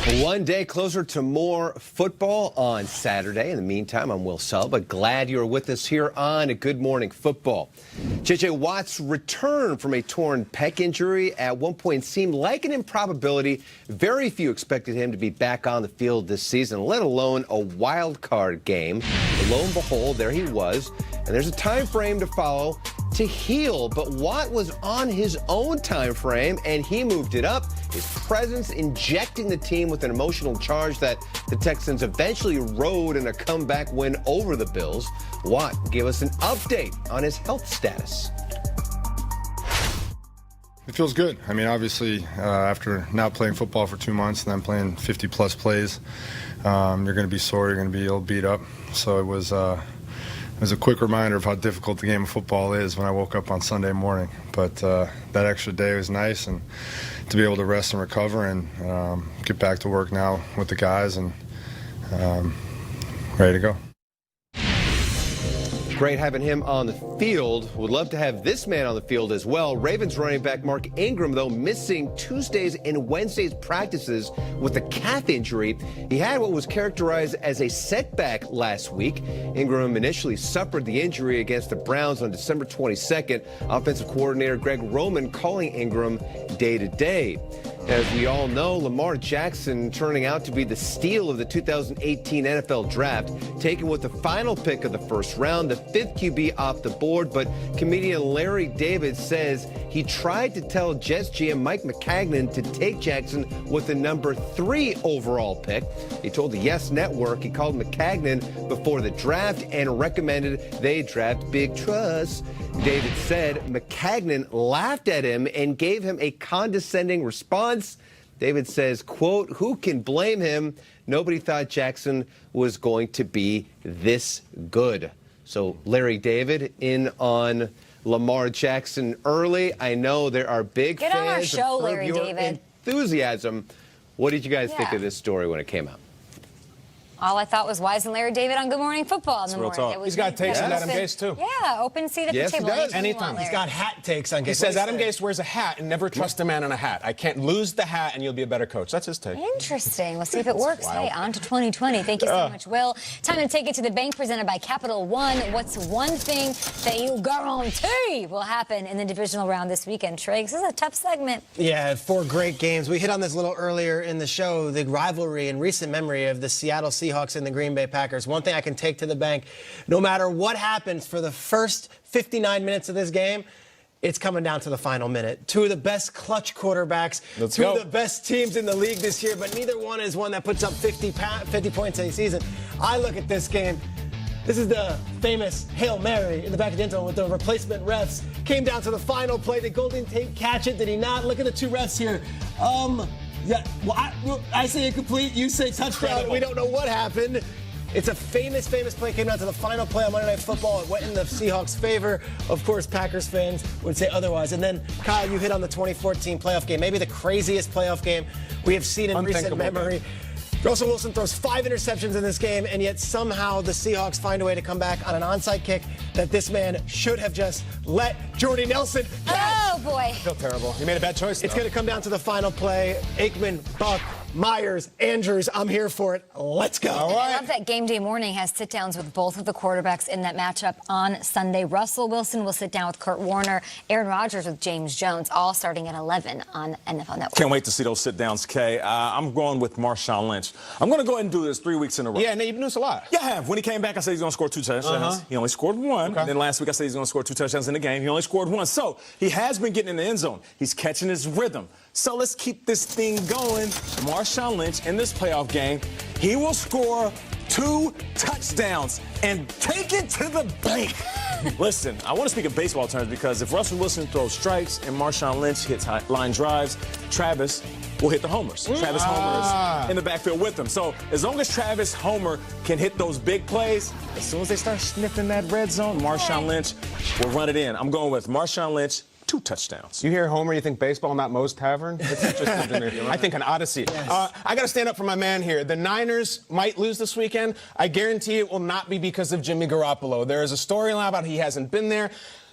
One day closer to more football on Saturday. In the meantime, I'm Will Selba. Glad you're with us here on Good Morning Football. J.J. Watt's return from a torn pec injury at one point seemed like an improbability. Very few expected him to be back on the field this season, let alone a wild card game. But lo and behold, there he was. And there's a time frame to follow to heal, but Watt was on his own time frame, and he moved it up. His presence injecting the team with an emotional charge that the Texans eventually rode in a comeback win over the Bills. Watt gave us an update on his health status. It feels good. I mean, obviously, after not playing football for 2 months and then playing 50-plus plays, you're going to be sore, you're going to be a little beat up. So it was a quick reminder of how difficult the game of football is when I woke up on Sunday morning. But that extra day was nice, and to be able to rest and recover and get back to work now with the guys and ready to go. Great having him on the field. Would love to have this man on the field as well. Ravens running back Mark Ingram, though, missing Tuesdays and Wednesdays practices with a calf injury. He had what was characterized as a setback last week. Ingram initially suffered the injury against the Browns on December 22nd. Offensive coordinator Greg Roman calling Ingram day-to-day. As we all know, Lamar Jackson turning out to be the steal of the 2018 NFL Draft, taken with the final pick of the first round, the fifth QB off the board. But comedian Larry David says he tried to tell Jets GM Mike Maccagnan to take Jackson with the number 3 overall pick. He told the Yes Network he called Maccagnan before the draft and recommended they draft Big Truss. David said Maccagnan laughed at him and gave him a condescending response. David says, quote, "Who can blame him? Nobody thought Jackson was going to be this good." So Larry David in on Lamar Jackson early. I know there are big fans. Get on our show, Larry David. Enthusiasm. What did you guys think of this story when it came out? All I thought was, why isn't Larry David on Good Morning Football in the morning? He's got takes on Adam Gase, too. Yeah, open seat at the table. He does. Anytime. He's got hat takes on Gase. He says Adam Gase wears a hat and never trust a man in a hat. I can't lose the hat and you'll be a better coach. That's his take. Interesting. We'll see if it works. Hey, on to 2020. Thank you so much, Will. Time to take it to the bank, presented by Capital One. What's one thing that you guarantee will happen in the divisional round this weekend, Triggs? This is a tough segment. Yeah, 4 great games. We hit on this a little earlier in the show, the rivalry in recent memory of the Seattle Seahawks and the Green Bay Packers. One thing I can take to the bank, no matter what happens for the first 59 minutes of this game, it's coming down to the final minute. 2 of the best clutch quarterbacks, two of the best teams in the league this year, but neither one is one that puts up 50 points a season. I look at this game. This is the famous Hail Mary in the back of the end zone with the replacement refs. Came down to the final play. Did Golden Tate catch it? Did he not? Look at the 2 refs here. Yeah, well, I say incomplete. You say touchdown. We don't know what happened. It's a famous play. Came down to the final play on Monday Night Football. It went in the Seahawks' favor. Of course, Packers fans would say otherwise. And then, Kyle, you hit on the 2014 playoff game. Maybe the craziest playoff game we have seen in recent memory. Russell Wilson throws 5 interceptions in this game, and yet somehow the Seahawks find a way to come back on an onside kick that this man should have just let Jordy Nelson catch. Oh, boy. I feel terrible. He made a bad choice, though. It's going to come down to the final play. Aikman, Buck, Myers, Andrews, I'm here for it. Let's go. All right. I love that Game Day Morning has sit-downs with both of the quarterbacks in that matchup on Sunday. Russell Wilson will sit down with Kurt Warner, Aaron Rodgers with James Jones, all starting at 11 on NFL Network. Can't wait to see those sit-downs, Kay. I'm going with Marshawn Lynch. I'm going to go ahead and do this 3 weeks in a row. Yeah, and you've been doing this a lot. Yeah, I have. When he came back, I said he's going to score 2 touchdowns. He only scored 1. Okay. Then last week, I said he's going to score 2 touchdowns in the game. He only scored 1. So he has been getting in the end zone. He's catching his rhythm. So let's keep this thing going. Marshawn Lynch in this playoff game, he will score 2 touchdowns and take it to the bank. Listen, I want to speak in baseball terms because if Russell Wilson throws strikes and Marshawn Lynch hits line drives, Travis will hit the homers. Travis Homer is in the backfield with them. So as long as Travis Homer can hit those big plays, as soon as they start sniffing that red zone, Marshawn Lynch will run it in. I'm going with Marshawn Lynch, 2 touchdowns. You hear Homer, you think baseball, not Moe's Tavern? It's interesting to me. I think an odyssey. Yes. I got to stand up for my man here. The Niners might lose this weekend. I guarantee it will not be because of Jimmy Garoppolo. There is a storyline about he hasn't been there.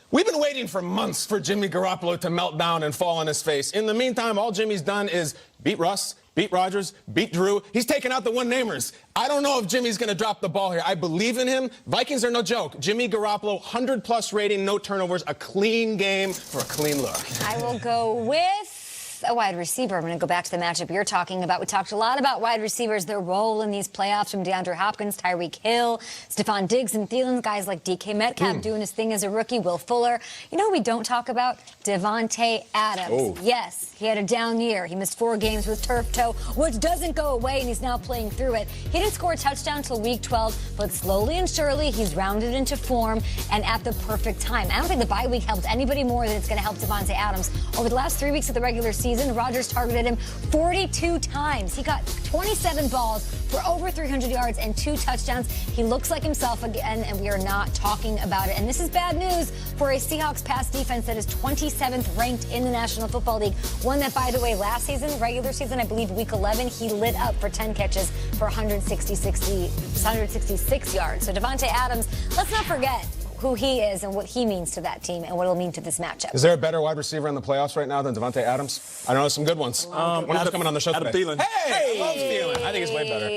We've been waiting for months for Jimmy Garoppolo to melt down and fall on his face. In the meantime, all Jimmy's done is beat Russ, beat Rodgers, beat Drew. He's taking out the one-namers. I don't know if Jimmy's going to drop the ball here. I believe in him. Vikings are no joke. Jimmy Garoppolo, 100-plus rating, no turnovers, a clean game for a clean look. I will go with a wide receiver. I'm going to go back to the matchup you're talking about. We talked a lot about wide receivers, their role in these playoffs, from DeAndre Hopkins, Tyreek Hill, Stephon Diggs, and Thielen, guys like DK Metcalf doing his thing as a rookie, Will Fuller. You know who we don't talk about? Devontae Adams. Oh. Yes, he had a down year. He missed 4 games with turf toe, which doesn't go away, and he's now playing through it. He didn't score a touchdown until week 12, but slowly and surely he's rounded into form and at the perfect time. I don't think the bye week helped anybody more than it's going to help Devontae Adams. Over the last 3 weeks of the regular season, Rodgers targeted him 42 times. He got 27 balls for over 300 yards and 2 touchdowns. He looks like himself again, and we are not talking about it. And this is bad news for a Seahawks pass defense that is 27th ranked in the National Football League. One that, by the way, last season, regular season, I believe week 11, he lit up for 10 catches for 166 yards. So Devontae Adams, let's not forget who he is and what he means to that team and what it'll mean to this matchup. Is there a better wide receiver in the playoffs right now than Devontae Adams? I know some good ones. One of them's coming on the show today. Adam Thielen. Hey! I love Thielen. I think he's way better.